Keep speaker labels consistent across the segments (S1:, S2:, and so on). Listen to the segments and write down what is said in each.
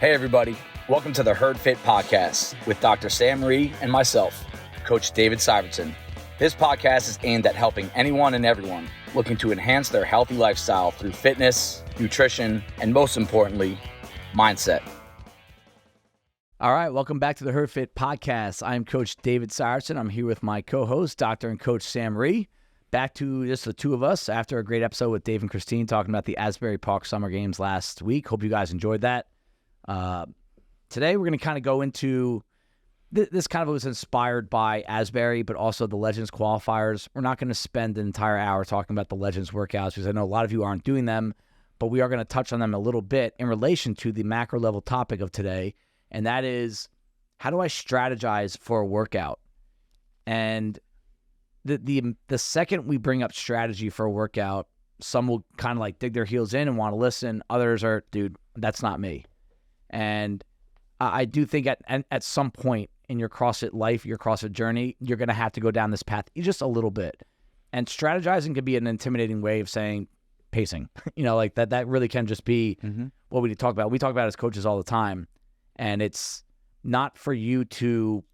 S1: Hey everybody, welcome to the Herd Fit Podcast with Dr. Sam Rhee and myself, Coach David Syvertsen. This podcast is aimed at helping anyone and everyone looking to enhance their healthy lifestyle through fitness, nutrition, and most importantly, mindset.
S2: All right, welcome back to the Herd Fit Podcast. I'm Coach David Syvertsen. I'm here with my co-host, Dr. and Coach Sam Rhee. Back to just the two of us after a great episode with Dave and Christine talking about the Asbury Park Summer Games last week. Hope you guys enjoyed that. Today we're going to kind of go into, this kind of was inspired by Asbury, but also the Legends qualifiers. We're not going to spend an entire hour talking about the Legends workouts because I know a lot of you aren't doing them, but we are going to touch on them a little bit in relation to the macro level topic of today, and that is, how do I strategize for a workout? And the second we bring up strategy for a workout, some will kind of like dig their heels in and want to listen. Others are, dude, that's not me. And I do think at some point in your CrossFit life, your CrossFit journey, you're going to have to go down this path just a little bit. And strategizing can be an intimidating way of saying pacing. Like that really can just be what we talk about. We talk about as coaches all the time. And it's not for you to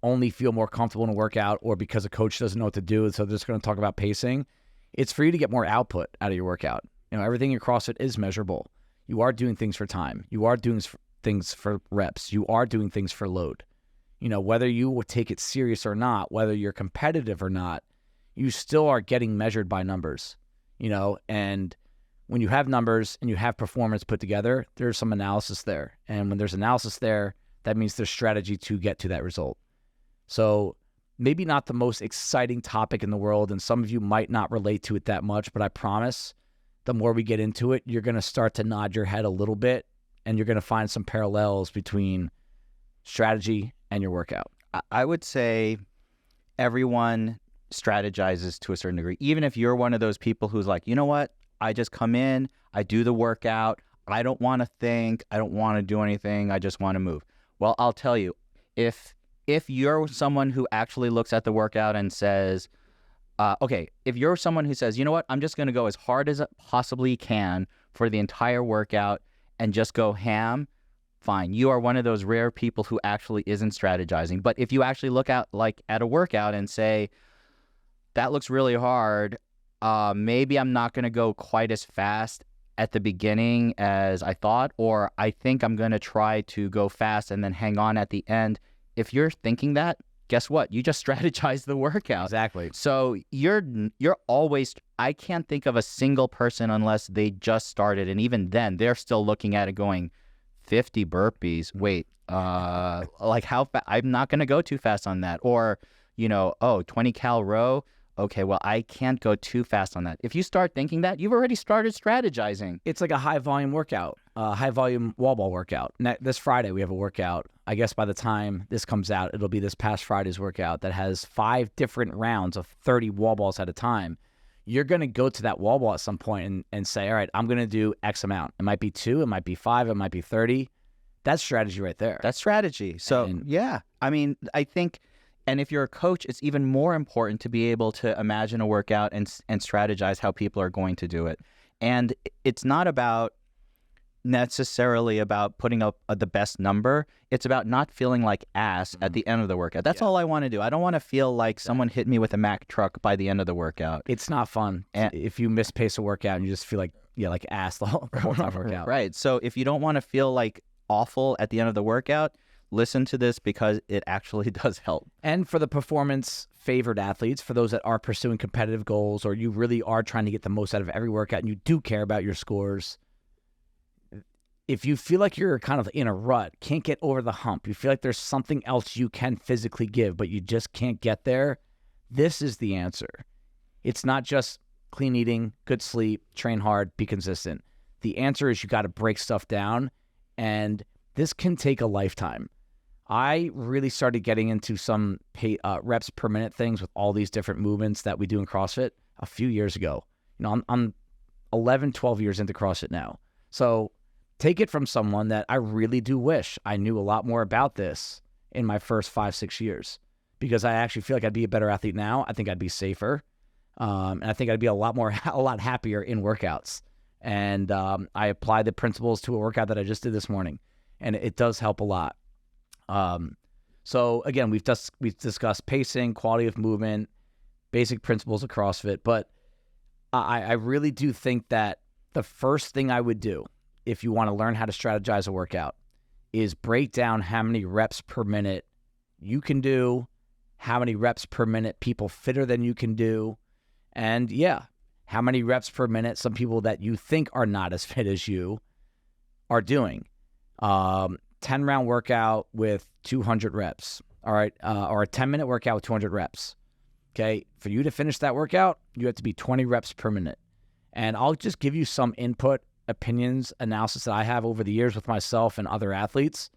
S2: only feel more comfortable in a workout or because a coach doesn't know what to do, so they're just going to talk about pacing. It's for you to get more output out of your workout. Everything in CrossFit is measurable. You are doing things for time. You are doing things for reps. You are doing things for load. Whether you will take it serious or not, whether you're competitive or not, you still are getting measured by numbers, and when you have numbers and you have performance put together, there's some analysis there. And when there's analysis there, that means there's strategy to get to that result. So maybe not the most exciting topic in the world, and some of you might not relate to it that much, but I promise the more we get into it, you're going to start to nod your head a little bit, and you're going to find some parallels between strategy and your workout.
S3: I would say everyone strategizes to a certain degree. Even if you're one of those people who's like, you know what? I just come in, I do the workout. I don't want to think. I don't want to do anything. I just want to move. Well, I'll tell you, if you're someone who actually looks at the workout and says, if you're someone who says, you know what, I'm just going to go as hard as I possibly can for the entire workout and just go ham, fine. You are one of those rare people who actually isn't strategizing. But if you actually look at a workout and say, that looks really hard, maybe I'm not going to go quite as fast at the beginning as I thought, or I think I'm going to try to go fast and then hang on at the end. If you're thinking that, guess what? You just strategize the workout.
S2: Exactly.
S3: So you're always, I can't think of a single person unless they just started. And even then, they're still looking at it going, 50 burpees. Wait, how fast? I'm not going to go too fast on that. Or, 20 cal row. Okay, well, I can't go too fast on that. If you start thinking that, you've already started strategizing.
S2: It's like a high volume workout, high volume wall ball workout. This Friday, we have a workout. I guess by the time this comes out, it'll be this past Friday's workout that has 5 different rounds of 30 wall balls at a time. You're going to go to that wall ball at some point and say, all right, I'm going to do X amount. It might be 2, it might be 5, it might be 30. That's strategy right there.
S3: That's strategy. So, yeah, I think... And if you're a coach, it's even more important to be able to imagine a workout and strategize how people are going to do it. And it's not about necessarily about putting up the best number. It's about not feeling like ass at the end of the workout. That's all I want to do. I don't want to feel like someone hit me with a Mack truck by the end of the workout.
S2: It's not fun if you mispace a workout and you just feel like ass the whole time workout.
S3: Right. So if you don't want to feel like awful at the end of the workout, listen to this because it actually does help.
S2: And for the performance-favored athletes, for those that are pursuing competitive goals or you really are trying to get the most out of every workout and you do care about your scores, if you feel like you're kind of in a rut, can't get over the hump, you feel like there's something else you can physically give, but you just can't get there, this is the answer. It's not just clean eating, good sleep, train hard, be consistent. The answer is you got to break stuff down, and this can take a lifetime. I really started getting into some reps per minute things with all these different movements that we do in CrossFit a few years ago. I'm 11, 12 years into CrossFit now. So take it from someone that I really do wish I knew a lot more about this in my first 5-6 years, because I actually feel like I'd be a better athlete now. I think I'd be safer. And I think I'd be a lot happier in workouts. And I applied the principles to a workout that I just did this morning. and it does help a lot. So again, we've discussed pacing, quality of movement, basic principles of CrossFit, but I really do think that the first thing I would do if you want to learn how to strategize a workout is break down how many reps per minute you can do, how many reps per minute people fitter than you can do, and how many reps per minute some people that you think are not as fit as you are doing. 10-round workout with 200 reps, all right, or a 10-minute workout with 200 reps. Okay, for you to finish that workout, you have to be 20 reps per minute. And I'll just give you some input, opinions, analysis that I have over the years with myself and other athletes.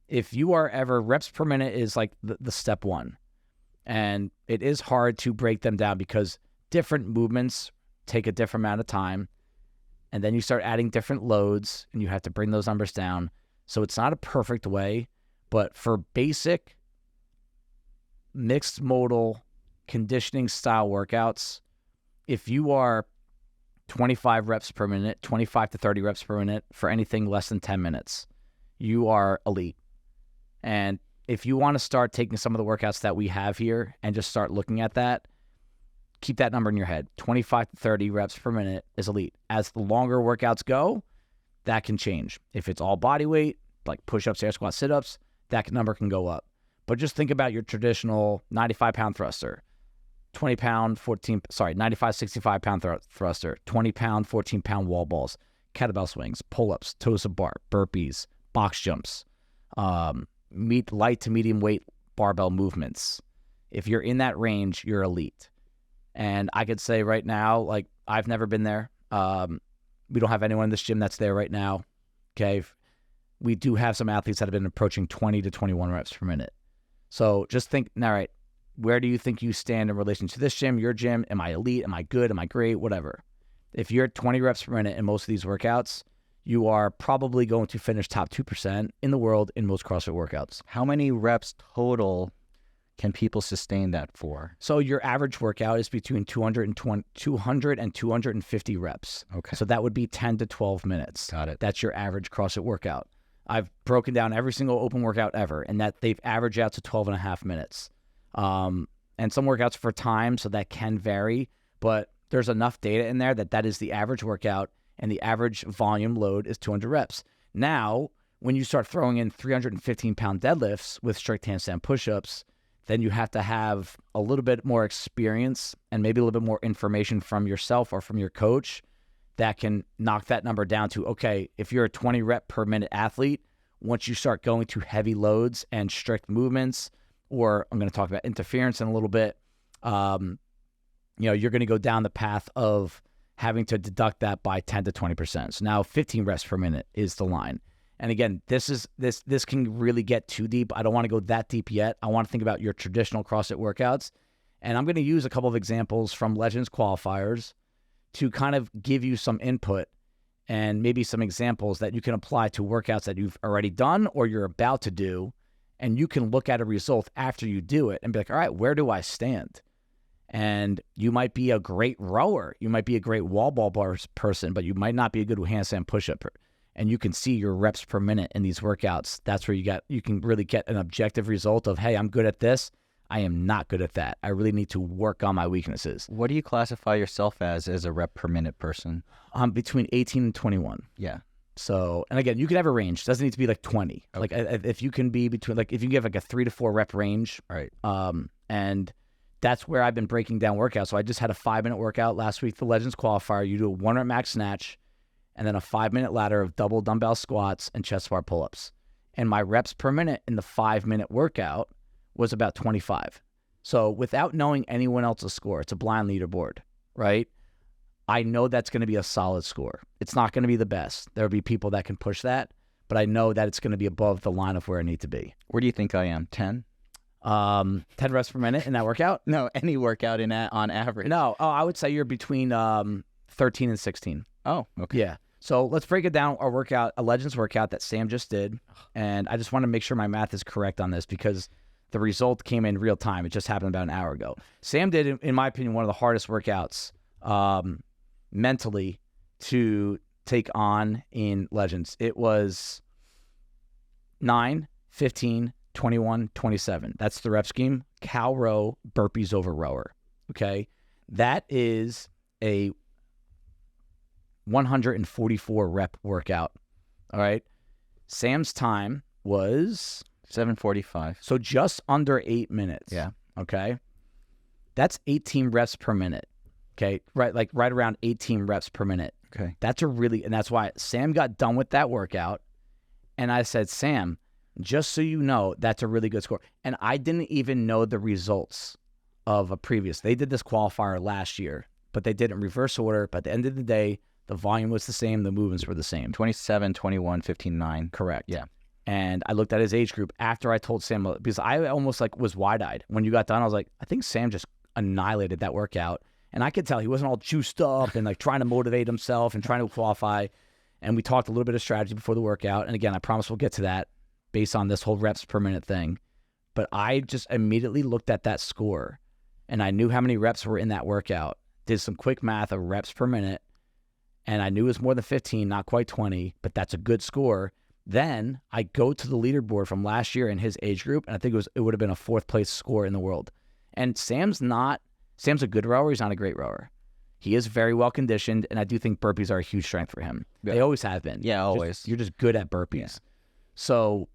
S2: If you are ever, reps per minute is like the step one. And it is hard to break them down because different movements take a different amount of time. And then you start adding different loads and you have to bring those numbers down. So it's not a perfect way, but for basic mixed modal conditioning style workouts, if you are 25 reps per minute, 25 to 30 reps per minute for anything less than 10 minutes, you are elite. And if you want to start taking some of the workouts that we have here and just start looking at that, keep that number in your head. 25 to 30 reps per minute is elite. As the longer workouts go, that can change. If it's all body weight, like push-ups, air squats, sit-ups, that number can go up. But just think about your traditional 95-pound thruster, 95, 65-pound thruster, 20-pound, 14-pound wall balls, kettlebell swings, pull-ups, toes to bar, burpees, box jumps, light to medium weight barbell movements. If you're in that range, you're elite. And I could say right now, like, I've never been there. We don't have anyone in this gym that's there right now. Okay. We do have some athletes that have been approaching 20 to 21 reps per minute. So just think, all right, where do you think you stand in relation to this gym, your gym? Am I elite? Am I good? Am I great? Whatever. If you're at 20 reps per minute in most of these workouts, you are probably going to finish top 2% in the world in most CrossFit workouts.
S3: How many reps total can people sustain that for?
S2: So your average workout is between 200 and 250 reps.
S3: Okay.
S2: So that would be 10 to 12 minutes.
S3: Got it.
S2: That's your average CrossFit workout. I've broken down every single open workout ever, and that they've averaged out to 12 and a half minutes. And some workouts for time, so that can vary, but there's enough data in there that is the average workout, and the average volume load is 200 reps. Now, when you start throwing in 315-pound deadlifts with strict handstand push-ups, then you have to have a little bit more experience and maybe a little bit more information from yourself or from your coach that can knock that number down to, okay, if you're a 20 rep per minute athlete, once you start going to heavy loads and strict movements, or I'm going to talk about interference in a little bit, you're going to go down the path of having to deduct that by 10 to 20%. So now 15 reps per minute is the line. And again, this can really get too deep. I don't want to go that deep yet. I want to think about your traditional CrossFit workouts. And I'm going to use a couple of examples from Legends qualifiers to kind of give you some input and maybe some examples that you can apply to workouts that you've already done or you're about to do. And you can look at a result after you do it and be like, all right, where do I stand? And you might be a great rower. You might be a great wall ball person, but you might not be a good handstand push-up. And you can see your reps per minute in these workouts. That's where you can really get an objective result of, hey, I'm good at this. I am not good at that. I really need to work on my weaknesses.
S3: What do you classify yourself as a rep per minute person?
S2: I'm between 18 and 21.
S3: Yeah.
S2: So, and again, you can have a range. It doesn't need to be like 20. Okay. Like if you can be between, like if you give like a 3 to 4 rep range.
S3: Right.
S2: And that's where I've been breaking down workouts. So I just had a 5-minute workout last week, the Legends qualifier. You do a 1 rep max snatch and then a 5-minute ladder of double dumbbell squats and chest bar pull-ups. And my reps per minute in the 5-minute workout was about 25. So without knowing anyone else's score, it's a blind leaderboard, right? I know that's going to be a solid score. It's not going to be the best. There'll be people that can push that, but I know that it's going to be above the line of where I need to be.
S3: Where do you think I am? 10?
S2: 10 reps per minute in that workout?
S3: No, any workout in that on average.
S2: No, I would say you're between 13 and 16.
S3: Oh, okay.
S2: Yeah. So let's break it down. Our workout, a Legends workout that Sam just did, and I just want to make sure my math is correct on this because the result came in real time. It just happened about an hour ago. Sam did, in my opinion, one of the hardest workouts mentally to take on in Legends. It was 9, 15, 21, 27. That's the rep scheme. Cow row, burpees over rower. Okay. That is a 144 rep workout. All right. Sam's time was
S3: 7:45.
S2: so just under 8 minutes.
S3: Yeah.
S2: Okay. That's 18 reps per minute. Okay. Right. Like right around 18 reps per minute.
S3: Okay.
S2: And that's why Sam got done with that workout. And I said, Sam, just so you know, that's a really good score. And I didn't even know the results of a previous. They did this qualifier last year, but they did it in reverse order. But at the end of the day, the volume was the same. The movements were the same.
S3: 27, 21, 15, 9.
S2: Correct.
S3: Yeah.
S2: And I looked at his age group after I told Sam, because I almost like was wide-eyed. When you got done, I was like, I think Sam just annihilated that workout. And I could tell he wasn't all juiced up and like trying to motivate himself and trying to qualify. And we talked a little bit of strategy before the workout. And again, I promise we'll get to that based on this whole reps per minute thing. But I just immediately looked at that score and I knew how many reps were in that workout, did some quick math of reps per minute. And I knew it was more than 15, not quite 20, but that's a good score. Then I go to the leaderboard from last year in his age group, and I think it would have been a 4th place score in the world. And Sam's a good rower. He's not a great rower. He is very well conditioned, and I do think burpees are a huge strength for him. Yeah. They always have been.
S3: Yeah, always.
S2: You're just good at burpees.
S3: Yeah.
S2: So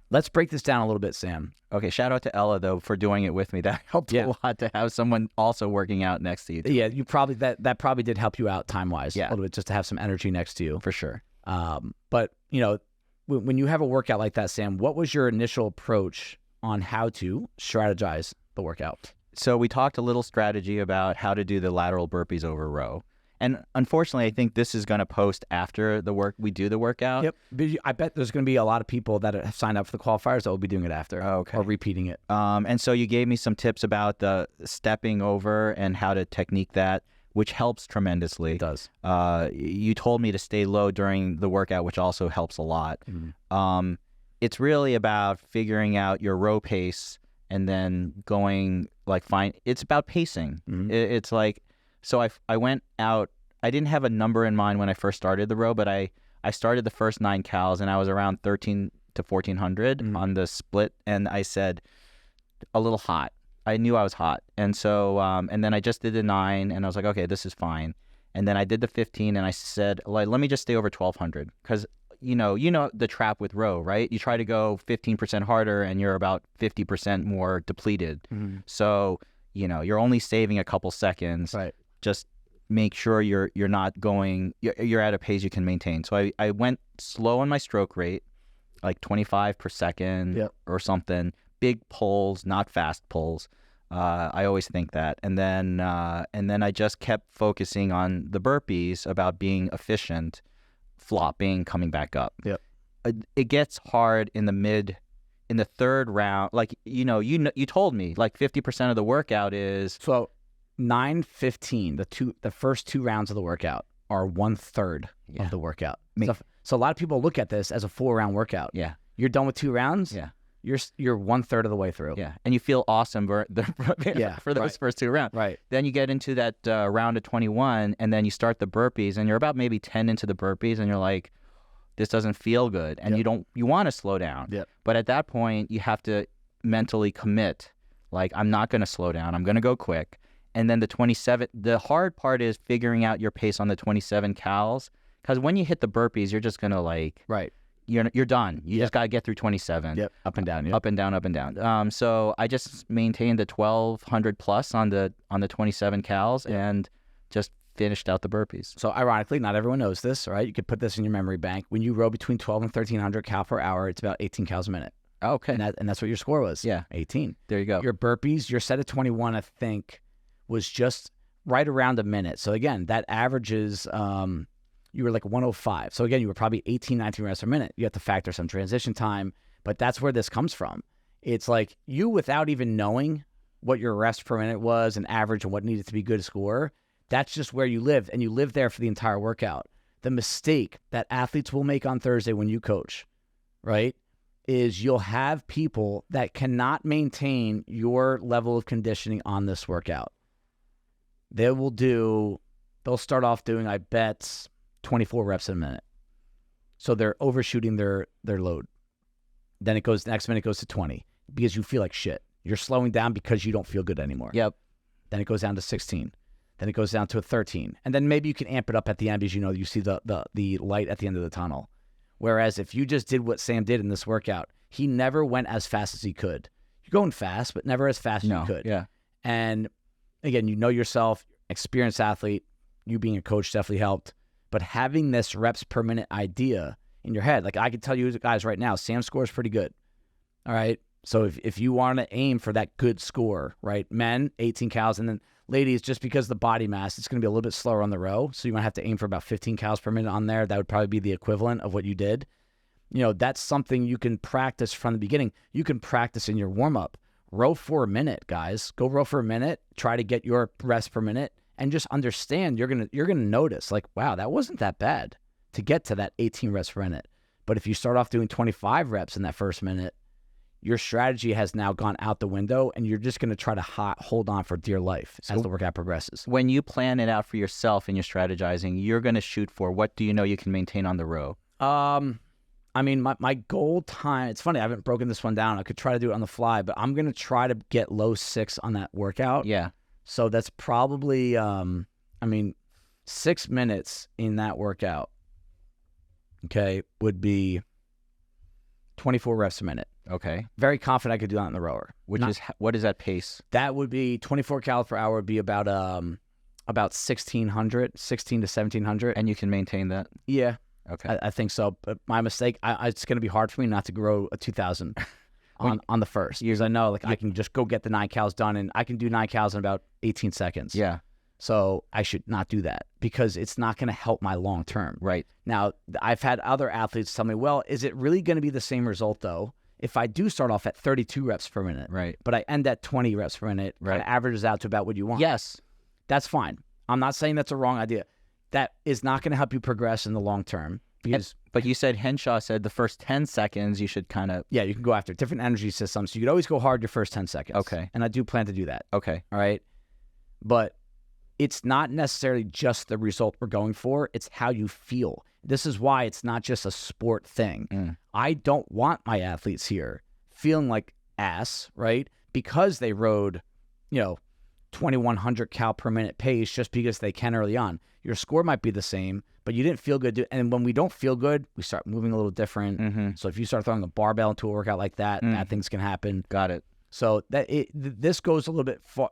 S2: let's break this down a little bit, Sam.
S3: Okay, shout out to Ella, though, for doing it with me. That helped a lot to have someone also working out next to you.
S2: Yeah, you probably that probably did help you out time-wise a little bit, just to have some energy next to you.
S3: For sure.
S2: But, you know, when you have a workout like that, Sam, what was your initial approach on how to strategize the workout?
S3: So we talked a little strategy about how to do the lateral burpees over row. And unfortunately, I think this is going to post after we do the workout.
S2: Yep. But I bet there's going to be a lot of people that have signed up for the qualifiers that will be doing it after.
S3: Okay.
S2: Or repeating it.
S3: And so you gave me some tips about the stepping over and how to technique that, which helps tremendously.
S2: It does.
S3: You told me to stay low during the workout, which also helps a lot. Mm-hmm. It's really about figuring out your row pace and then going it's about pacing. Mm-hmm. It's like, so I went out, I didn't have a number in mind when I first started the row, but I started the first 9 cals and I was around 13 to 1400 on the split. And I said, a little hot. I knew I was hot. And so, and then I just did the 9 and I was like, okay, this is fine. And then I did the 15 and I said, let me just stay over 1200. Cause you know the trap with row, right? You try to go 15% harder and you're about 50% more depleted. Mm-hmm. So, you're only saving a couple seconds.
S2: Right.
S3: Just make sure you're not going, you're at a pace you can maintain. So I went slow on my stroke rate, like 25 per second or something. Big pulls, not fast pulls. I always think that. And then I just kept focusing on the burpees, about being efficient, flopping, coming back up.
S2: Yep.
S3: It gets hard in the third round. Like, you told me like 50% of the workout is.
S2: So 9, 15, the first 2 rounds of the workout are 1/3 of the workout. So a lot of people look at this as a 4-round workout.
S3: Yeah.
S2: You're done with 2 rounds.
S3: Yeah.
S2: You're 1/3 of the way through.
S3: Yeah. And you feel awesome for those first 2 rounds.
S2: Right.
S3: Then you get into that round of 21 and then you start the burpees and you're about maybe 10 into the burpees and you're like, this doesn't feel good. And you want to slow down.
S2: Yep.
S3: But at that point you have to mentally commit. Like, I'm not going to slow down. I'm going to go quick. And then the 27, the hard part is figuring out your pace on the 27 cals. Because when you hit the burpees, you're just going to you're done. You just got to get through 27.
S2: Yep. Up and down. Yep.
S3: Up and down, up and down. So I just maintained the 1200 plus on the 27 cals and just finished out the burpees.
S2: So ironically, not everyone knows this, right? You could put this in your memory bank. When you row between 12 and 1300 cal per hour, it's about 18 cals a minute.
S3: Okay.
S2: And that's what your score was.
S3: Yeah.
S2: 18.
S3: There you go.
S2: Your burpees, your set of 21, I think, was just right around a minute. So again, that averages, you were like 105. So again, you were probably 18, 19 reps per minute. You have to factor some transition time, but that's where this comes from. It's like you, without even knowing what your reps per minute was and average and what needed to be good score, that's just where you lived, and you lived there for the entire workout. The mistake that athletes will make on Thursday when you coach, right, is you'll have people that cannot maintain your level of conditioning on this workout. They'll start off doing, I bet, 24 reps a minute. So they're overshooting their load. Then it goes, next minute goes to 20 because you feel like shit. You're slowing down because you don't feel good anymore.
S3: Yep.
S2: Then it goes down to 16. Then it goes down to a 13. And then maybe you can amp it up at the end because you see the light at the end of the tunnel. Whereas if you just did what Sam did in this workout, he never went as fast as he could. You're going fast, but never as fast as you could.
S3: Yeah.
S2: And again, you know yourself, experienced athlete, you being a coach definitely helped. But having this reps per minute idea in your head, like I can tell you guys right now, Sam's score is pretty good. All right. So if you want to aim for that good score, right? Men, 18 cals, and then ladies, just because the body mass, it's going to be a little bit slower on the row. So you might have to aim for about 15 cals per minute on there. That would probably be the equivalent of what you did. That's something you can practice from the beginning. You can practice in your warm-up. Row for a minute, guys. Go row for a minute. Try to get your reps per minute and just understand you're gonna notice, like, wow, that wasn't that bad to get to that 18 reps per minute. But if you start off doing 25 reps in that first minute, your strategy has now gone out the window, and you're just going to try to hold on for dear life as the workout progresses.
S3: When you plan it out for yourself and you're strategizing, you're going to shoot for what do you know you can maintain on the row?
S2: I mean, my goal time, it's funny, I haven't broken this one down. I could try to do it on the fly, but I'm going to try to get low 6 on that workout.
S3: Yeah.
S2: So that's probably, 6 minutes in that workout, okay, would be 24 reps a minute.
S3: Okay.
S2: Very confident I could do that in the rower.
S3: What is that pace?
S2: That would be 24 calories per hour would be about 1,600, 16 to 1,700.
S3: And you can maintain that?
S2: Yeah.
S3: Okay.
S2: I think so. But my mistake, it's going to be hard for me not to grow a 2,000 on the first. Because I know I can just go get the 9 cals done, and I can do 9 cals in about 18 seconds.
S3: Yeah.
S2: So I should not do that because it's not going to help my long term.
S3: Right.
S2: Now, I've had other athletes tell me, well, is it really going to be the same result, though, if I do start off at 32 reps per minute,
S3: right,
S2: but I end at 20 reps per minute,
S3: right,
S2: kind of averages out to about what you want?
S3: Yes.
S2: That's fine. I'm not saying that's a wrong idea. That is not going to help you progress in the long term.
S3: But you said, Henshaw said the first 10 seconds you should kind of...
S2: Yeah, you can go after different energy systems. So you could always go hard your first 10 seconds.
S3: Okay.
S2: And I do plan to do that.
S3: Okay.
S2: All right. But it's not necessarily just the result we're going for. It's how you feel. This is why it's not just a sport thing. I don't want my athletes here feeling like ass, right? Because they rode, 2,100 cal per minute pace just because they can early on. Your score might be the same, but you didn't feel good. And when we don't feel good, we start moving a little different. Mm-hmm. So if you start throwing a barbell into a workout like that, bad things can happen.
S3: Got it.
S2: So this goes a little bit far.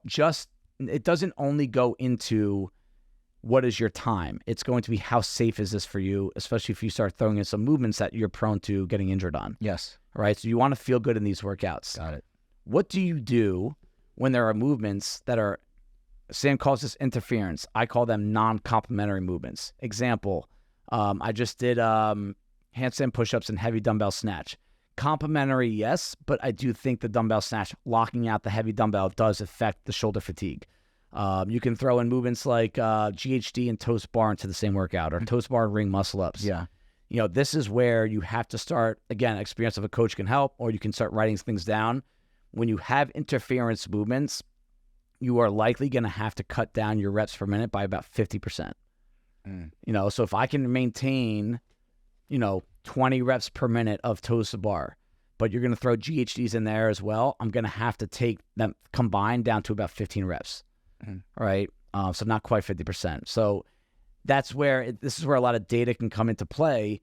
S2: It doesn't only go into what is your time. It's going to be how safe is this for you, especially if you start throwing in some movements that you're prone to getting injured on.
S3: Yes.
S2: All right. So you want to feel good in these workouts.
S3: Got it.
S2: What do you do when there are movements that are, Sam calls this interference. I call them non-complementary movements. Example, I just did handstand push-ups and heavy dumbbell snatch. Complementary, yes, but I do think the dumbbell snatch, locking out the heavy dumbbell, does affect the shoulder fatigue. You can throw in movements like GHD and toast bar into the same workout, or toast bar and ring muscle ups.
S3: Yeah.
S2: This is where you have to start, again, experience of a coach can help, or you can start writing things down. When you have interference movements, you are likely going to have to cut down your reps per minute by about 50%. So if I can maintain, 20 reps per minute of toes to bar, but you're going to throw GHDs in there as well, I'm going to have to take them combined down to about 15 reps. Right? So not quite 50%. So that's where, this is where a lot of data can come into play,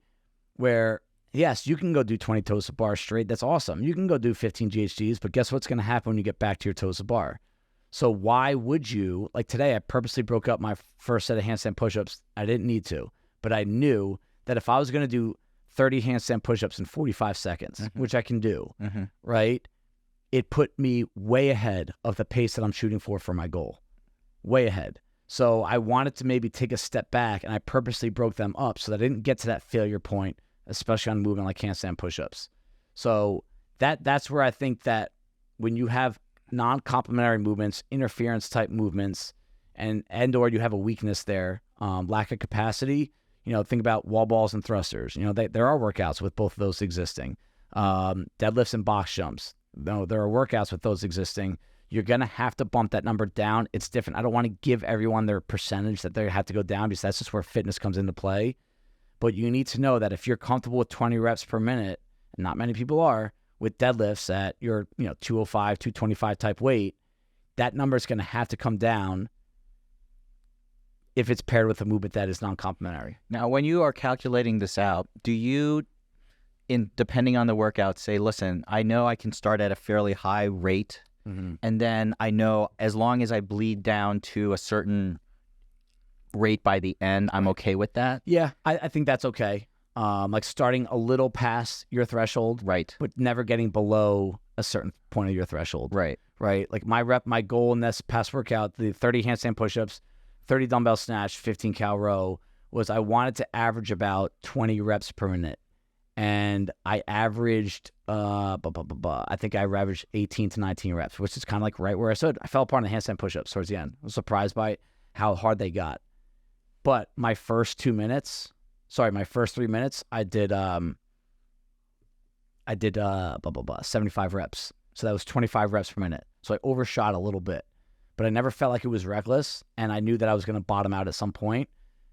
S2: where, yes, you can go do 20 toes to bar straight. That's awesome. You can go do 15 GHDs, but guess what's going to happen when you get back to your toes to bar? So why would you, like today, I purposely broke up my first set of handstand push-ups. I didn't need to, but I knew that if I was going to do 30 handstand push-ups in 45 seconds, which I can do, right, it put me way ahead of the pace that I'm shooting for my goal. Way ahead. So I wanted to maybe take a step back, and I purposely broke them up so that I didn't get to that failure point, especially on a movement like handstand push-ups. So that's where I think that when you have non-complementary movements, interference type movements, and or you have a weakness there, lack of capacity, think about wall balls and thrusters. There are workouts with both of those existing. Deadlifts and box jumps. No, there are workouts with those existing. You're going to have to bump that number down. It's different. I don't want to give everyone their percentage that they have to go down, because that's just where fitness comes into play. But you need to know that if you're comfortable with 20 reps per minute, and not many people are, with deadlifts at your 205, 225 type weight, that number is going to have to come down if it's paired with a movement that is non-complementary.
S3: Now, when you are calculating this out, do you, depending on the workout, say, listen, I know I can start at a fairly high rate, and then I know as long as I bleed down to a certain rate by the end, I'm okay with that?
S2: Yeah, I think that's okay. Like starting a little past your threshold,
S3: right,
S2: but never getting below a certain point of your threshold.
S3: Right.
S2: Like my goal in this past workout, the 30 handstand push-ups, 30 dumbbell snatch, 15 cal row, was I wanted to average about 20 reps per minute. And I averaged, I think I averaged 18 to 19 reps, which is kind of like right where I stood. I fell apart on the handstand push-ups towards the end. I was surprised by how hard they got. But my first 3 minutes, I did 75 reps. So that was 25 reps per minute. So I overshot a little bit, but I never felt like it was reckless. And I knew that I was going to bottom out at some point.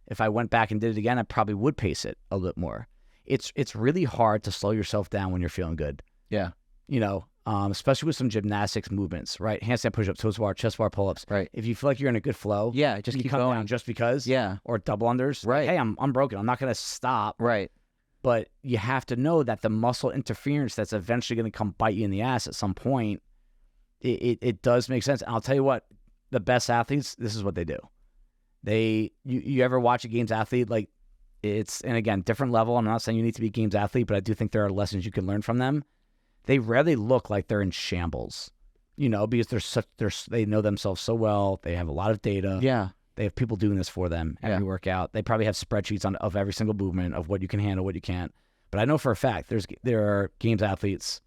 S2: If I went back and did it again, I probably would pace it a little more. It's really hard to slow yourself down when you're feeling good.
S3: Yeah.
S2: Especially with some gymnastics movements, right? Handstand push-ups, toes bar, chest bar pull-ups.
S3: Right.
S2: If you feel like you're in a good flow,
S3: just keep
S2: come
S3: going.
S2: down just because.
S3: Yeah.
S2: Or double unders.
S3: Right.
S2: Hey, I'm broken. I'm not going to stop.
S3: Right.
S2: But you have to know that the muscle interference that's eventually going to come bite you in the ass at some point, it does make sense. And I'll tell you what, the best athletes, this is what they do. You ever watch a games athlete, like, and again, different level. I'm not saying you need to be a games athlete, but I do think there are lessons you can learn from them. They rarely look like they're in shambles, because they know themselves so well. They have a lot of data.
S3: Yeah.
S2: They have people doing this for them every workout. They probably have spreadsheets of every single movement of what you can handle, what you can't. But I know for a fact there are games athletes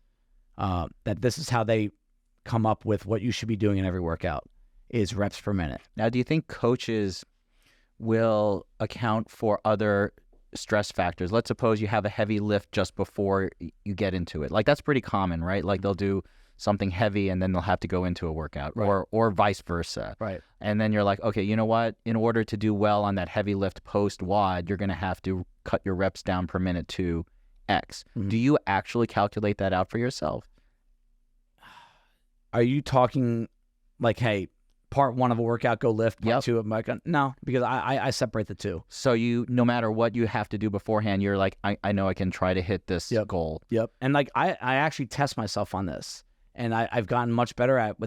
S2: that this is how they come up with what you should be doing in every workout is reps per minute.
S3: Now, do you think coaches will account for other stress factors? Let's suppose you have a heavy lift just before you get into it. Like, that's pretty common, right? Like, they'll do something heavy and then they'll have to go into a workout, right, or vice versa.
S2: Right.
S3: And then you're like, okay, you know what? In order to do well on that heavy lift post WOD, you're going to have to cut your reps down per minute to X. Mm-hmm. Do you actually calculate that out for yourself?
S2: Are you talking like, hey, part one of a workout, go lift, part two of my gun? No, because I separate the two.
S3: So no matter what you have to do beforehand, you're like, I know I can try to hit this goal.
S2: Yep. And like, I actually test myself on this, and I've gotten much better at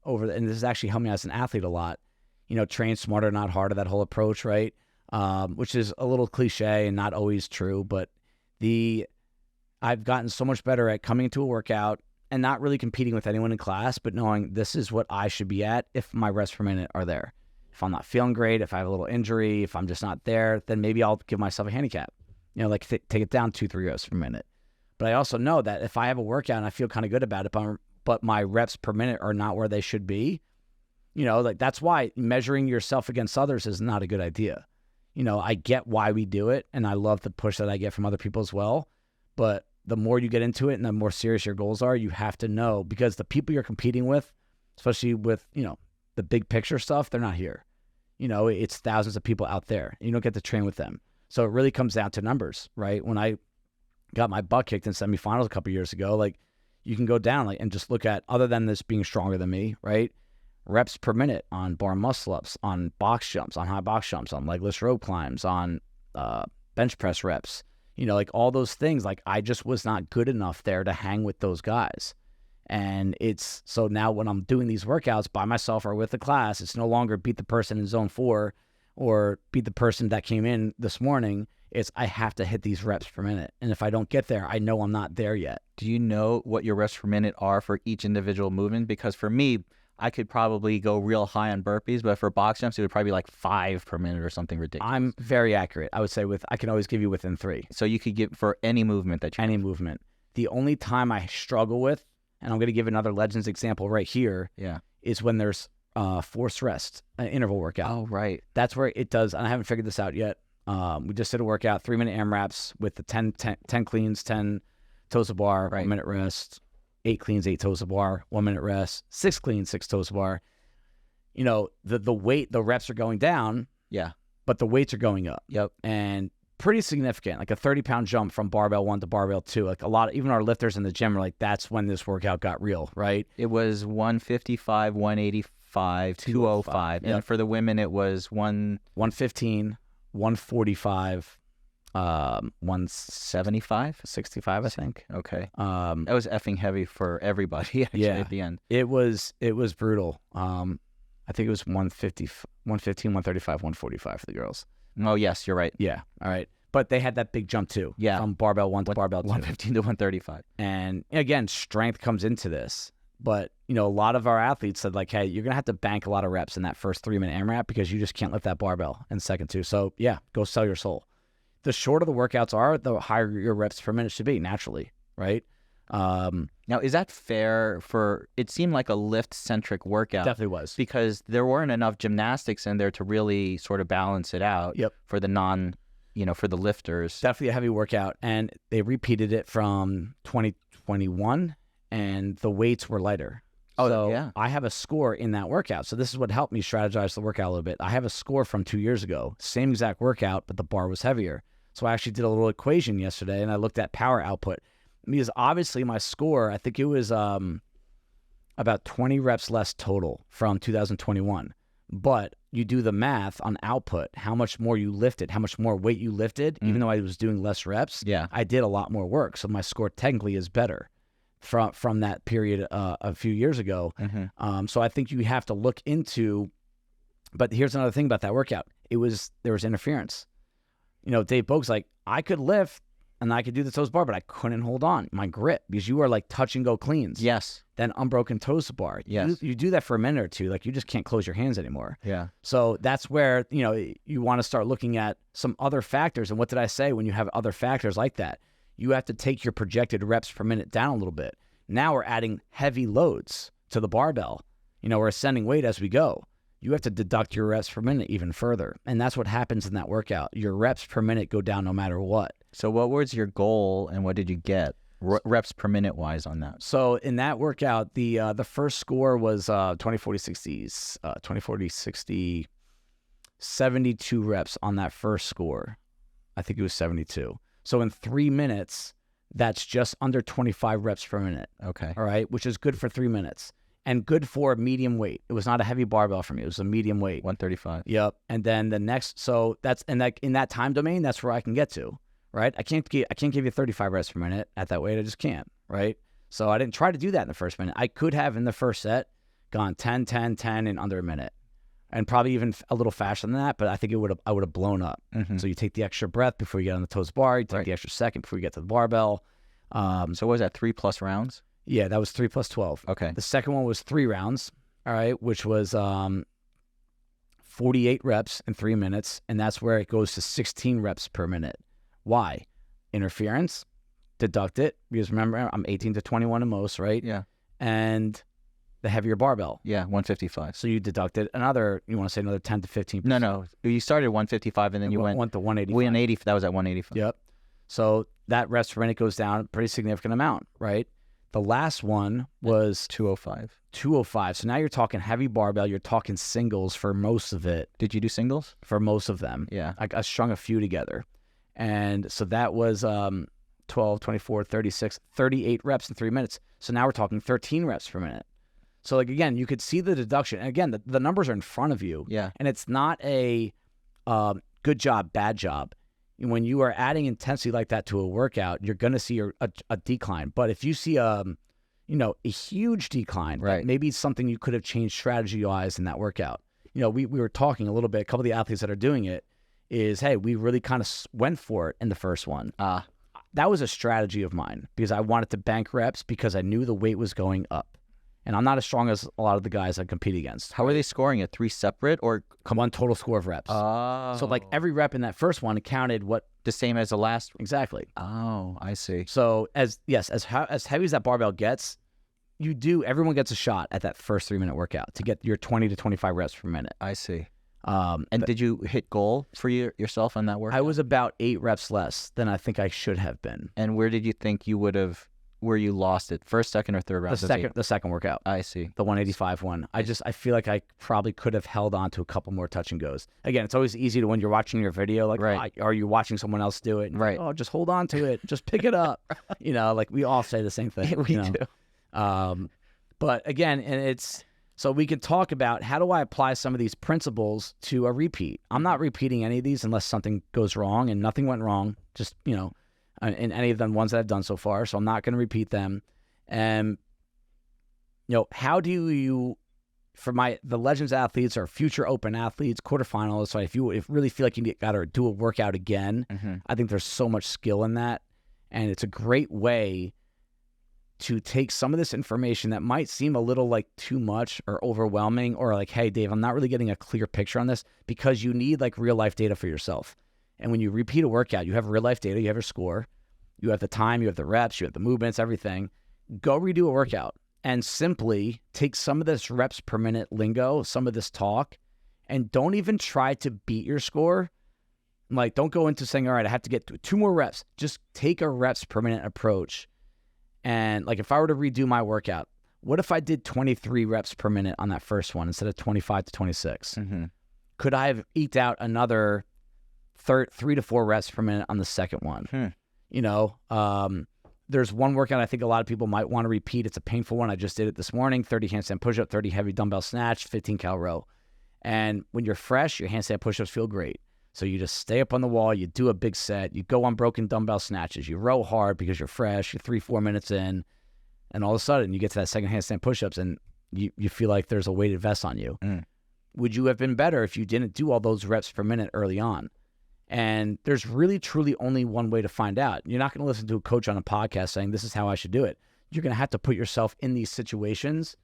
S2: and this has actually helped me as an athlete a lot. Train smarter, not harder, that whole approach, right? Which is a little cliche and not always true, but I've gotten so much better at coming into a workout and not really competing with anyone in class, but knowing this is what I should be at if my reps per minute are there. If I'm not feeling great, if I have a little injury, if I'm just not there, then maybe I'll give myself a handicap. Like take it down 2-3 reps per minute. But I also know that if I have a workout and I feel kind of good about it, but my reps per minute are not where they should be, like that's why measuring yourself against others is not a good idea. I get why we do it, and I love the push that I get from other people as well. But the more you get into it and the more serious your goals are, you have to know, because the people you're competing with, especially with, the big picture stuff, they're not here. It's thousands of people out there. You don't get to train with them. So it really comes down to numbers, right? When I got my butt kicked in semifinals a couple years ago, like, you can go down and just look at, other than this being stronger than me, right? Reps per minute on bar muscle ups, on box jumps, on high box jumps, on legless rope climbs, on bench press reps. Like all those things, like I just was not good enough there to hang with those guys. And so now when I'm doing these workouts by myself or with the class, it's no longer beat the person in zone 4 or beat the person that came in this morning. It's I have to hit these reps per minute. And if I don't get there, I know I'm not there yet.
S3: Do you know what your reps per minute are for each individual movement? Because for me, I could probably go real high on burpees, but for box jumps, it would probably be like 5 per minute or something ridiculous.
S2: I'm very accurate. I would say I can always give you within 3.
S3: So you could give for any movement that you
S2: Any movement. The only time I struggle with, and I'm going to give another Legends example right here, is when there's forced rest, an interval workout.
S3: Oh, right.
S2: That's where it does, and I haven't figured this out yet. We just did a workout, 3-minute AMRAPs with the 10 cleans, 10 toes to bar, 1 minute rest. 8 cleans, 8 toes to bar, 1 minute rest, 6 cleans, 6 toes to bar. The weight, the reps are going down.
S3: Yeah.
S2: But the weights are going up.
S3: Yep.
S2: And pretty significant, like a 30-pound jump from barbell 1 to barbell 2. Like a lot of, even our lifters in the gym are like, that's when this workout got real, right?
S3: It was 155, 185, 205.
S2: Yep.
S3: And for the women, it was
S2: 115, 145,
S3: 175,
S2: 65, I think.
S3: Okay. That was effing heavy for everybody actually at the end.
S2: It was brutal. I think it was 115, 135, 145 for the girls.
S3: Oh, yes, you're right.
S2: Yeah. All right. But they had that big jump too.
S3: Yeah.
S2: From barbell 1 to barbell 2.
S3: 115 to 135.
S2: And again, strength comes into this. But, a lot of our athletes said like, hey, you're going to have to bank a lot of reps in that first 3-minute AMRAP because you just can't lift that barbell in the second 2. So yeah, go sell your soul. The shorter the workouts are, the higher your reps per minute should be naturally, right?
S3: Now, is that fair it seemed like a lift-centric workout.
S2: Definitely was.
S3: Because there weren't enough gymnastics in there to really sort of balance it out.
S2: Yep.
S3: For the for the lifters.
S2: Definitely a heavy workout. And they repeated it from 2021, and the weights were lighter.
S3: Oh,
S2: so
S3: yeah.
S2: I have a score in that workout. So this is what helped me strategize the workout a little bit. I have a score from 2 years ago. Same exact workout, but the bar was heavier. So I actually did a little equation yesterday, and I looked at power output. Because obviously my score, I think it was about 20 reps less total from 2021. But you do the math on output, how much more you lifted, how much more weight you lifted, even though I was doing less reps, I did a lot more work. So my score technically is better from that period a few years ago. So I think you have to look into, but here's another thing about that workout. There was interference. Dave Bogue's like, I could lift and I could do the toes bar, but I couldn't hold on my grip because you are like touch and go cleans.
S3: Yes.
S2: Then unbroken toes to bar.
S3: Yes.
S2: You do that for a minute or two, like you just can't close your hands anymore.
S3: Yeah.
S2: So that's where, you want to start looking at some other factors. And what did I say when you have other factors like that? You have to take your projected reps per minute down a little bit. Now we're adding heavy loads to the barbell. We're ascending weight as we go. You have to deduct your reps per minute even further. And that's what happens in that workout. Your reps per minute go down no matter what.
S3: So what was your goal and what did you get reps per minute wise on that?
S2: So in that workout, the first score was 20/40/60, 72 reps on that first score. I think it was 72. So in 3 minutes, that's just under 25 reps per minute.
S3: Okay.
S2: All right, which is good for 3 minutes. And good for medium weight. It was not a heavy barbell for me. It was a medium weight.
S3: 135.
S2: Yep. And then the next, so that's, and that in that time domain, that's where I can get to, right? I can't give you 35 reps per minute at that weight. I just can't, right? So I didn't try to do that in the first minute. I could have in the first set gone 10, 10, 10 in under a minute, and probably even a little faster than that. But I think I would have blown up. So you take the extra breath before you get on the toes bar. You take the extra second before you get to the barbell.
S3: So what was that, 3+ rounds?
S2: Yeah, that was 3 + 12.
S3: Okay.
S2: The second one was 3 rounds, all right, which was 48 reps in 3 minutes, and that's where it goes to 16 reps per minute. Why? Interference, deduct it, because remember, I'm 18 to 21 in most, right?
S3: Yeah.
S2: And the heavier barbell.
S3: Yeah, 155.
S2: So you deducted another, you want to say another 10 to 15%.
S3: No. You started at 155 and then you went
S2: to 185.
S3: 180. That was at 185.
S2: Yep. So that reps per minute goes down a pretty significant amount, right? The last one was
S3: 205.
S2: 205. So now you're talking heavy barbell. You're talking singles for most of it.
S3: Did you do singles?
S2: For most of them.
S3: Yeah.
S2: I strung a few together. And so that was 12, 24, 36, 38 reps in 3 minutes. So now we're talking 13 reps per minute. So like, again, you could see the deduction. And again, the numbers are in front of you.
S3: Yeah.
S2: And it's not a good job, bad job. When you are adding intensity like that to a workout, you're going to see a decline. But if you see a huge decline,
S3: right,
S2: maybe it's something you could have changed strategy-wise in that workout. We were talking a little bit, a couple of the athletes that are doing it is, hey, we really kind of went for it in the first one. That was a strategy of mine because I wanted to bank reps because I knew the weight was going up. And I'm not as strong as a lot of the guys I compete against.
S3: How are they scoring it? 3 separate or?
S2: One total score of reps.
S3: Oh.
S2: So like every rep in that first one counted what?
S3: The same as the last?
S2: Exactly.
S3: Oh, I see.
S2: So as heavy as that barbell gets, everyone gets a shot at that first 3-minute workout to get your 20 to 25 reps per minute.
S3: I see. And did you hit goal for yourself on that workout?
S2: I was about 8 reps less than I think I should have been.
S3: And where did you think you would have where you lost it? First, second, or third round?
S2: The second workout.
S3: I see.
S2: The 185 one. I feel like I probably could have held on to a couple more touch and goes. Again, it's always easy to when you're watching your video, like,
S3: right.
S2: are you watching someone else do it? And
S3: right.
S2: Oh, just hold on to it. Just pick it up. Like we all say the same thing.
S3: We do.
S2: But again, and it's, so we could talk about how do I apply some of these principles to a repeat. I'm not repeating any of these unless something goes wrong, and nothing went wrong, just, in any of the ones that I've done so far. So I'm not going to repeat them. And, how do you, for the Legends athletes or future open athletes, quarterfinalists, so if you really feel like you got to do a workout again, I think there's so much skill in that. And it's a great way to take some of this information that might seem a little like too much or overwhelming, or like, hey, Dave, I'm not really getting a clear picture on this, because you need like real life data for yourself. And when you repeat a workout, you have real life data, you have your score, you have the time, you have the reps, you have the movements, everything. Go redo a workout and simply take some of this reps per minute lingo, some of this talk, and don't even try to beat your score. Like, don't go into saying, all right, I have to get 2 more reps. Just take a reps per minute approach. And like, if I were to redo my workout, what if I did 23 reps per minute on that first one instead of 25 to 26? Could I have eked out another 3 to 4 reps per minute on the second one? There's one workout I think a lot of people might want to repeat. It's a painful one. I just did it this morning: 30 handstand push-up, 30 heavy dumbbell snatch, 15 cal row. And when you're fresh, your handstand push-ups feel great. So you just stay up on the wall, you do a big set, you go on broken dumbbell snatches, you row hard because you're fresh, you're 3-4 minutes in, and all of a sudden you get to that second handstand push-ups and you feel like there's a weighted vest on you. Would you have been better if you didn't do all those reps per minute early on? And there's really, truly only one way to find out. You're not going to listen to a coach on a podcast saying, this is how I should do it. You're going to have to put yourself in these situations,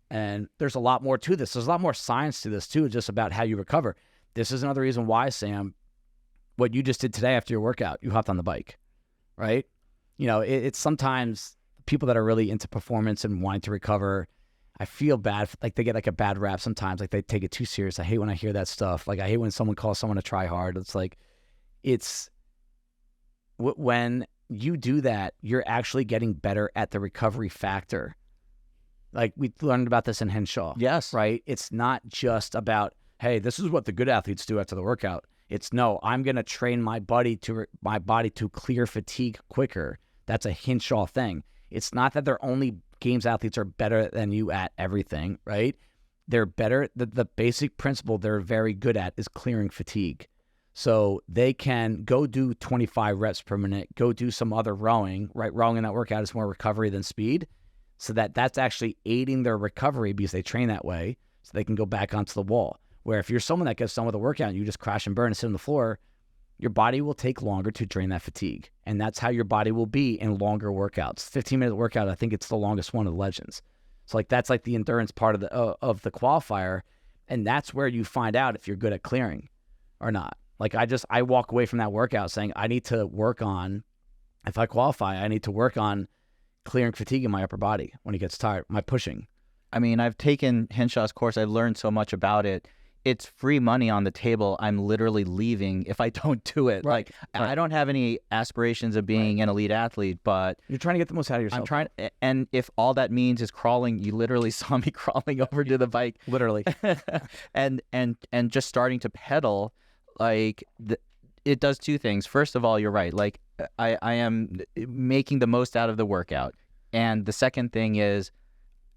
S2: and there's a lot more to this. There's a lot more science to this too, just about how you recover. This is another reason why, Sam, what you just did today after your workout, you hopped on the bike, right? It's sometimes people that are really into performance and wanting to recover, I feel bad, like they get like a bad rap sometimes, like they take it too serious. I hate when I hear that stuff. Like I hate when someone calls someone a try hard. It's like, when you do that, you're actually getting better at the recovery factor. Like we learned about this in Henshaw.
S3: Yes.
S2: Right? It's not just about, hey, this is what the good athletes do after the workout. It's no, I'm going to train my body to clear fatigue quicker. That's a Henshaw thing. It's not that they're only games athletes are better than you at everything, right? They're better. The basic principle they're very good at is clearing fatigue. So they can go do 25 reps per minute, go do some other rowing, right? Rowing in that workout is more recovery than speed. So that's actually aiding their recovery because they train that way, so they can go back onto the wall. Where if you're someone that gets done with a workout and you just crash and burn and sit on the floor, your body will take longer to drain that fatigue. And that's how your body will be in longer workouts. 15-minute workout, I think it's the longest one of the Legends. So like that's like the endurance part of the qualifier. And that's where you find out if you're good at clearing or not. Like I walk away from that workout saying I need to work on, if I qualify, I need to work on clearing fatigue in my upper body when it gets tired, my pushing.
S3: I mean, I've taken Henshaw's course. I've learned so much about it. It's free money on the table. I'm literally leaving if I don't do it.
S2: Right.
S3: I don't have any aspirations of being an elite athlete, but
S2: you're trying to get the most out of yourself.
S3: I'm trying, and if all that means is crawling, you literally saw me crawling over to the bike,
S2: literally,
S3: and just starting to pedal. Like it does 2 things. First of all, you're right. Like I am making the most out of the workout, and the second thing is,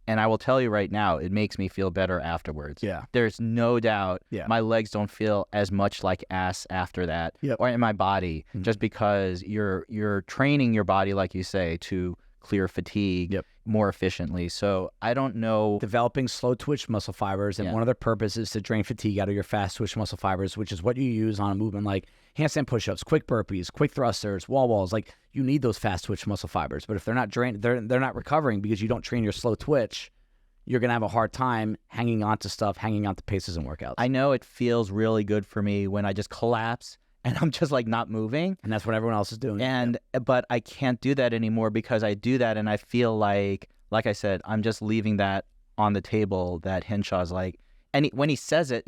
S3: and I will tell you right now, it makes me feel better afterwards.
S2: Yeah.
S3: There's no doubt.
S2: Yeah.
S3: My legs don't feel as much like ass after that, or in my body, just because you're training your body, like you say, to clear fatigue more efficiently. So I don't know.
S2: Developing slow twitch muscle fibers, and one of their purposes is to drain fatigue out of your fast twitch muscle fibers, which is what you use on a movement like handstand push-ups, quick burpees, quick thrusters, wall balls. Like you need those fast twitch muscle fibers, but if they're not drained, they're not recovering because you don't train your slow twitch, you're gonna have a hard time hanging on to stuff, hanging on to paces and workouts.
S3: I know it feels really good for me when I just collapse and I'm just like not moving.
S2: And that's what everyone else is doing.
S3: But I can't do that anymore because I do that and I feel like I said, I'm just leaving that on the table that Henshaw's like, and when he says it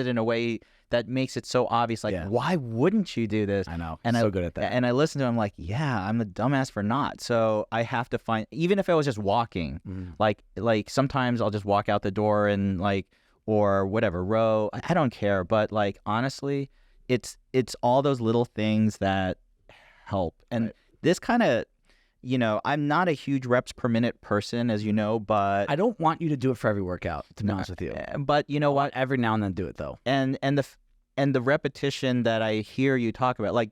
S3: in a way that makes it so obvious. Like, why wouldn't you do this?
S2: I know.
S3: And
S2: So good at that.
S3: And I listen to him like, yeah, I'm a dumbass for not. So I have to find, even if I was just walking, like sometimes I'll just walk out the door and like, or whatever, row. I don't care. But like, honestly, it's all those little things that help. And this kind of, I'm not a huge reps per minute person, as you know, but
S2: I don't want you to do it for every workout, to be honest with you.
S3: But you know what?
S2: Every now and then do it though.
S3: And the repetition that I hear you talk about, like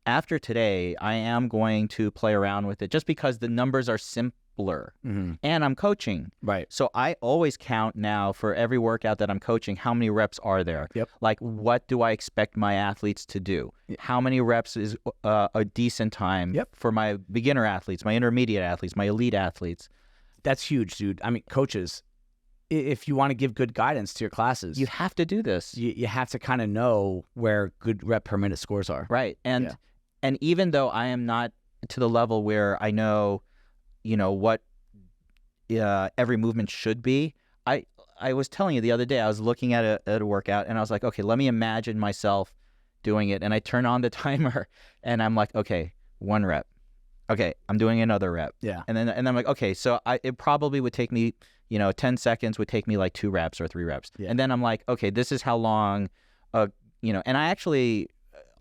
S3: after today, I am going to play around with it just because the numbers are simpler and I'm coaching.
S2: Right.
S3: So I always count now for every workout that I'm coaching, how many reps are there?
S2: Yep.
S3: Like, what do I expect my athletes to do? How many reps is a decent time for my beginner athletes, my intermediate athletes, my elite athletes?
S2: That's huge, dude. I mean, coaches, if you want to give good guidance to your classes,
S3: you have to do this.
S2: You have to kind of know where good rep per minute scores are.
S3: Right. And even though I am not to the level where I know, what every movement should be, I was telling you the other day, I was looking at a workout and I was like, okay, let me imagine myself doing it. And I turn on the timer and I'm like, okay, 1 rep. Okay, I'm doing another rep.
S2: Yeah.
S3: And I'm like, okay, so it probably would take me, 10 seconds would take me like 2 reps or 3 reps. Yeah. And then I'm like, okay, this is how long, and I actually,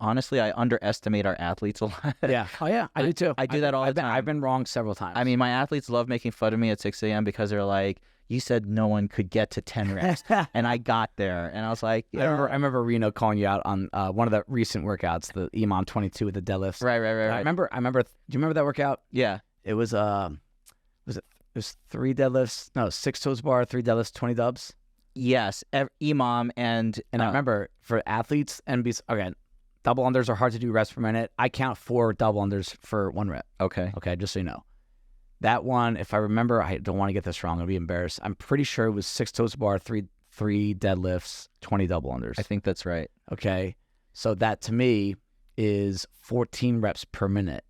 S3: honestly, I underestimate our athletes a lot.
S2: Yeah. Oh, yeah. I do too.
S3: I do that all the time.
S2: I've been wrong several times.
S3: I mean, my athletes love making fun of me at 6 a.m. because they're like, you said no one could get to 10 reps. And I got there. And I was like,
S2: I remember Reno calling you out on one of the recent workouts, the EMOM 22 with the deadlifts.
S3: Right.
S2: I remember, do you remember that workout?
S3: Yeah.
S2: It was, it was 3 deadlifts, no, 6 toes bar, 3 deadlifts, 20 dubs.
S3: Yes. EMOM and
S2: I remember for athletes, again, double unders are hard to do reps per minute. I count 4 double unders for 1 rep.
S3: Okay.
S2: Okay, just so you know. That one, if I remember, I don't want to get this wrong. I'll be embarrassed. I'm pretty sure it was 6 toes bar, 3 deadlifts, 20 double unders.
S3: I think that's right.
S2: Okay. So that to me is 14 reps per minute.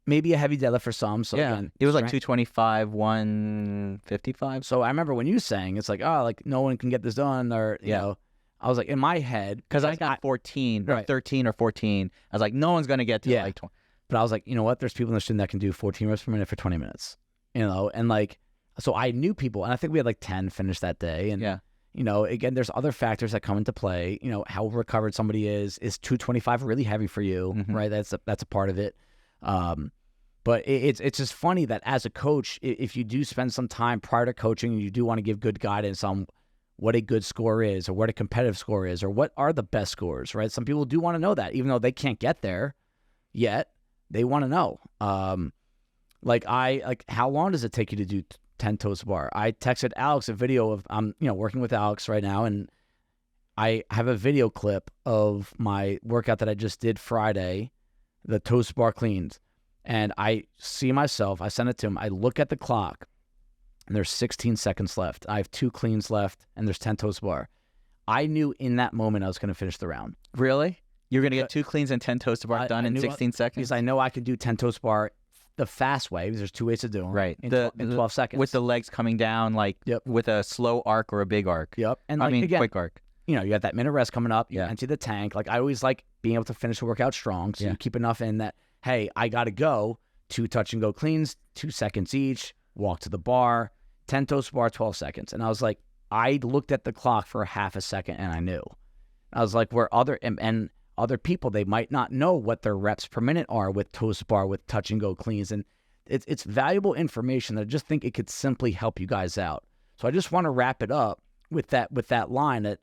S2: Maybe a heavy deadlift for some. So
S3: yeah,
S2: again,
S3: it was like 225, 155.
S2: So I remember when you saying it's like, oh, like no one can get this done, or you know, I was like in my head
S3: because I got 14, or 13 or 14. I was like, no one's gonna get to like 20.
S2: But I was like, you know what? There's people in the gym that can do 14 reps per minute for 20 minutes. And like, so I knew people, and I think we had like 10 finish that day. And again, there's other factors that come into play. How recovered somebody is 225 really heavy for you, right? That's a part of it. But it's just funny that as a coach, if you do spend some time prior to coaching and you do want to give good guidance on what a good score is, or what a competitive score is, or what are the best scores, right? Some people do want to know that, even though they can't get there yet, they want to know. How long does it take you to do 10 toes bar? I texted Alex a video of, I'm working with Alex right now, and I have a video clip of my workout that I just did Friday, the toes bar cleans. And I see myself, I send it to him, I look at the clock, and there's 16 seconds left. I have 2 cleans left, and there's 10 toes bar. I knew in that moment I was going to finish the round.
S3: Really? You're going to get 2 cleans and 10 toes to bar done in 16 seconds?
S2: Because I know I can do 10 toes bar the fast way, because there's 2 ways to do them.
S3: Right.
S2: In 12 seconds.
S3: With the legs coming down, with a slow arc or a big arc.
S2: Yep. And
S3: again, quick arc.
S2: You got that minute rest coming up. You empty the tank. Like, I always like being able to finish the workout strong. So you keep enough in that, hey, I got to go. 2 touch and go cleans, 2 seconds each, walk to the bar, 10 toes bar, 12 seconds. And I was like, I looked at the clock for a half a second and I knew. I was like, where other people, they might not know what their reps per minute are with toes bar, with touch and go cleans. And it's valuable information that I just think it could simply help you guys out. So I just want to wrap it up with that line that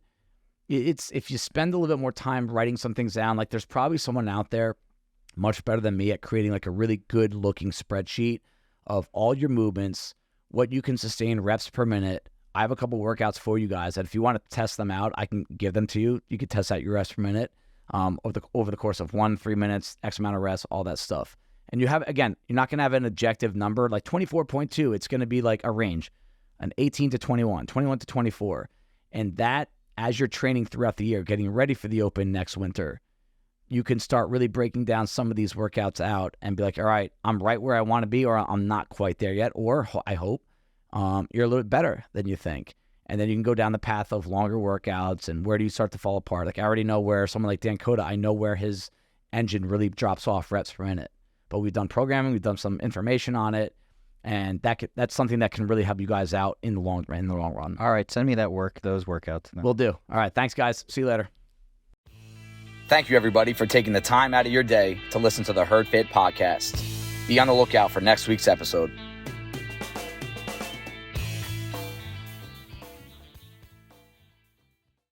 S2: it's, if you spend a little bit more time writing some things down, like there's probably someone out there much better than me at creating like a really good looking spreadsheet of all your movements, what you can sustain reps per minute. I have a couple workouts for you guys that if you want to test them out, I can give them to you. You can test out your reps per minute over the course of 3 minutes, X amount of rests, all that stuff. And you have, again, you're not going to have an objective number like 24.2. It's going to be like a range, an 18 to 21, 21 to 24. And that, as you're training throughout the year, getting ready for the Open next winter, you can start really breaking down some of these workouts out and be like, all right, I'm right where I want to be, or I'm not quite there yet, or I hope you're a little bit better than you think. And then you can go down the path of longer workouts and where do you start to fall apart. Like I already know where someone like Dan Cota, I know where his engine really drops off reps per minute. But we've done programming, we've done some information on it, and that's something that can really help you guys out in the long run.
S3: All right, send me those workouts.
S2: Will do. All right, thanks guys. See you later.
S1: Thank you everybody for taking the time out of your day to listen to the Herd Fit podcast. Be on the lookout for next week's episode.